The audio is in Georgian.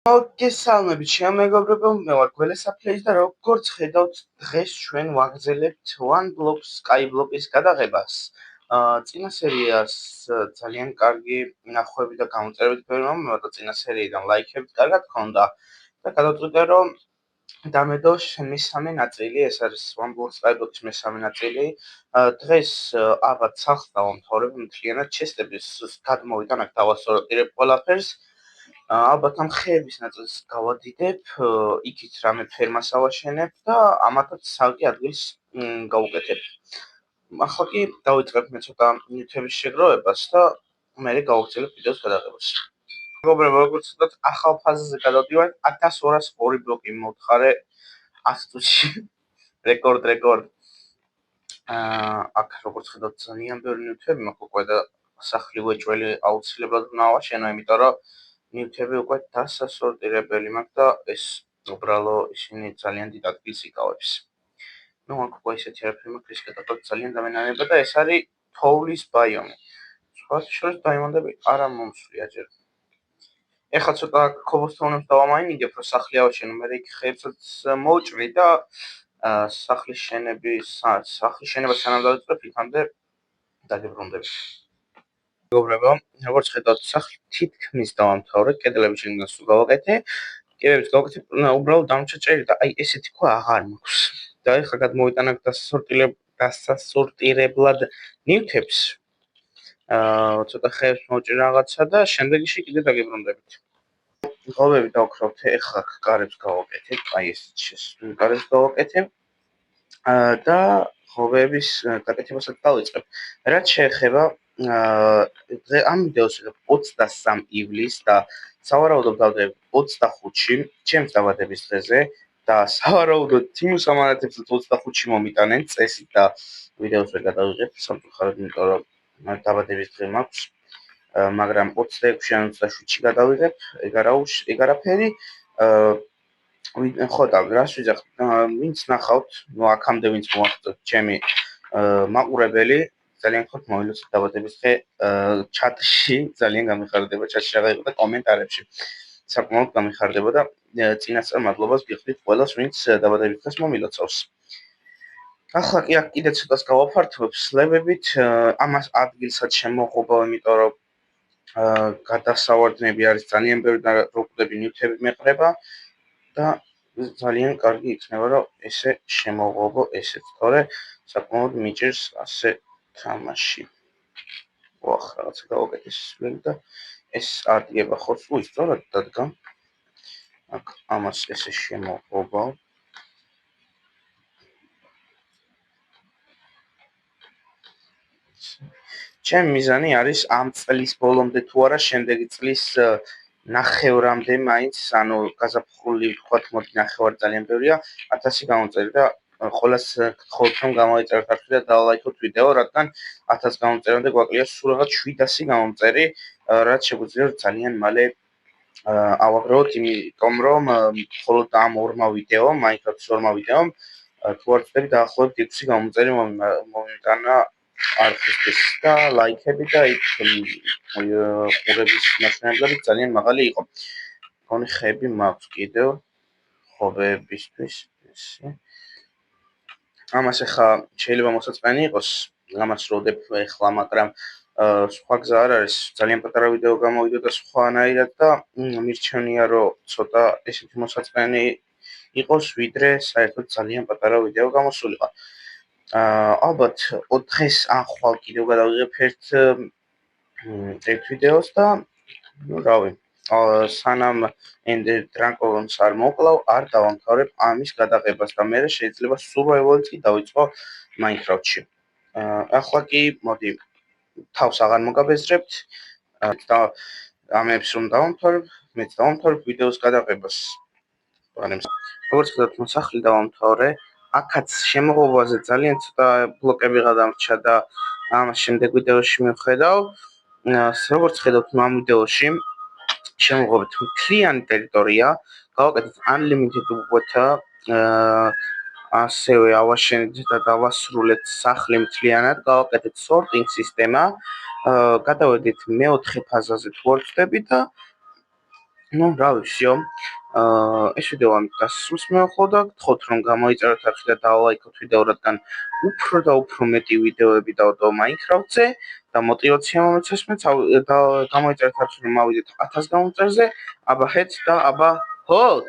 მოგესალმებით შემეგობრებო, მე ვარ გველესაფლეის და როგორც ხედავთ, დღეს ჩვენ ვაგრძელებთ OneBlock Skyblock-ის გადაღებას. წინა სერიას ძალიან კარგი ნახვები და გამოწერებით ბევრი მომევა, წინა სერიიდან ლაიქებით კარგად ჰქონდა და გადავწყვიტე, რომ დამედო მესამე ნაწილი, ეს არის OneBlock Skyblock-ის მესამე ნაწილი. დღეს ალბათ სახლს დავამთავრებ, მთლიანად ჩესტების გადმოვიდან აქ დავასოროტირებ ყველაფერს. ალბათ ამ ხეების ნაწილს გავადიდებ, იქით რამე ფერმას ავაშენებ და ამათაც ცალკე ადგილს გავუკეთებ. ახლა კი დავიწყებ მე ცოტა ნივთების შეგროვებას და მერე გავაგრძელებ ვიდეოს გადაღებას. მეგობრებო, როგორც ვთქვათ, ახალ ფაზაზე გადავდივართ, 1202 ბლოკი მოვთხარე 100 წუთში. რეკორდ. აქ როგორც ხედავთ, ძალიან ბევრი ნივთები მაქვს უკვე და სახლი ვეჭველი აუცილებლად უნდა ავაშენო, იმიტომ რომ ნივთები უკვე დასასორტირებელი მაქვს და ეს უბრალო ისინი ძალიან დიდ ადგილს იკავებს. ნუ აქ უკვე ისეთი არაფერი მაქვს, ის გადაყოთ ძალიან დამენანება და ეს არის თოვლის ბაიომი. სხვა შორის დაიმონდები არა მომსვლია ჯერ. ეხლა ცოტა ქობოსტონებს დავამაინიგებ, რომ სახლი ავაშენო, მე იქ ხეებსაც მოვჭრი და სახლის შენება სანამ დავიწყებ, იქამდე დაგებრუნდებით. მეგობრებო, როგორც ხედავთ, სახლი თითქმის დავამთავრე, კედლები შიგნით სულ გავაკეთე, კედლებიც გავაკეთე, უბრალოდ დამრჩა ჭერი და აი ესეთი ქვა აღარ მაქვს. და ეხლა გადმოვიტანებ დასასორტირებლად ნივთებს. ცოტა ხეებს მოვჭრი რაღაცა და შემდეგში კიდე დაგებრუნდებით. ღობები დავქრავთ, ეხლა კარებს გავაკეთებ, აი ესეთ შესასვლელ კარებს გავაკეთებ. და ღობების გაკეთებასაც დავიწყებ. რაც შეეხება ამ ვიდეოს ვიღებ 23 ივლისს და სავარაუდოდ დავდებ 25-ში, ჩემს დაბადების დღეზე და სავარაუდოდ თიმუს ამანათებს 25-ში მომიტანენ წესით და ვიდეოს ვერ გადავიღებ სამწუხაროდ, იმიტომ რომ დაბადების დღე მაქვს, მაგრამ 26-ში ან 27-ში გადავიღებ, ეგ არაფერი. ხო და რას ვიძახ, ვინც ნახავთ, ნუ აქამდე ვინც მოახდოთ ჩემი მაყურებელი, ძალიან ხოთ მოილოცეთ დაბადების დღე ჩატში, ძალიან გამიხარდება ჩატში რა იყო და კომენტარებში. საკმაოდ გამიხარდება და წინასწარ მადლობას გიხდით ყველას, ვინც დაბადების დღეს მომილოცავს. ახლა კი აქ კიდე ცოტას გავაფართოვებ სლებებით, ამას ადგილსაც შემოღობა, იმიტომ რომ გადასავარდნები არის ძალიან ბევრი და როგდები ნივთები მეყრება და ძალიან კარგი იქნება, რომ ესე შემოღობო ესეც, თორე საკმაოდ მიჭირს ასე თამაში. ვახ, რაღაცა გავაკეთე სვლელი და ეს არდგება ხორცს, სწორად დადგა. აქ ამას ესე შემოღობა. ჩემი მიზანი არის ამ წლის ბოლომდე თუ არა შემდეგი წლის ნახევრამდე მაინც, ანუ გაზაფხული ვთქვათ, მოდი ნახევარი ძალიან ბევრია, 1000 გამოვწერე და ყველას გთხოვთ, რომ გამოიწეროთ არხი და დალაიქოთ ვიდეო, რადგან 1000 გამომწერამდე გვაკლია სულ რაღაც 700 გამომწერი, რაც შეგვიძლია ძალიან მალე ავაგროვოთ, იმიტომ რომ მხოლოდ ამ ორმა ვიდეომ, Minecraft-ის ორმა ვიდეომ, თუ არ ვცდები, დაახლოებით 6 გამომწერი მომიტანა არხისთვის და ლაიქები და იქ ყურების მასშტაბებით ძალიან მაღალი იყო. მგონი ხეები მაქვს კიდევ ღობეებისთვის. ამას ახლა შეიძლება მოსაწყენი იყოს, ამას როდებ ახლა, მაგრამ სხვა გზა არ არის, ძალიან პატარა ვიდეო გამოვიდა და სხვანაირად და მირჩენია, რომ ცოტა ესეთი მოსაწყენი იყოს, ვიდრე საერთოდ ძალიან პატარა ვიდეო გამოსულიყო. ალბათ დღეს ან ხვალ კიდევ გადავიღებ ერთ ვიდეოს და ნუ რავი, სანამ Ender Dragon-ს არ მოკლავ, არ დავამთავრებ ამის გადაღებას და მე შეიძლება survival-იც კი დავიწყო Minecraft-ში. ახლა კი მოდი თავს აღარ მოგაბეზრებთ და ამებს რომ დავამთავრებ, მეც დავამთავრებ ვიდეოს გადაღებას. როგორც ხედავთ, სახლი დავამთავრე. აქაც შემოღობაზე ძალიან ცოტა ბლოკები გადამრჩა და ამას შემდეგ ვიდეოში მივხედავ. როგორც ხედავთ, ამ ვიდეოში შემოღობთ მთლიანი ტერიტორია, გავაკეთეთ unlimited water, ასევე ავაშენეთ და დავასრულეთ სახლი მთლიანად, გავაკეთეთ sorting სისტემა, გადავედით მეოთხე ფაზაზე თუ არ ვწდები და ну, რა ვიციო. ეს ვიდეო ამ დასასრულს მეუხლო და გთხოვთ რომ გამოიწეროთ არხი და დაალაიქოთ ვიდეო, რადგან უფრო და უფრო მეტი ვიდეოები დავდო Minecraft-ზე და мотивация მომეცეს მეც და გამოიწეროთ არხი რომ მოვიდეთ 1000 გამომწერზე. აბა ჰეთ და აბა ჰოთ.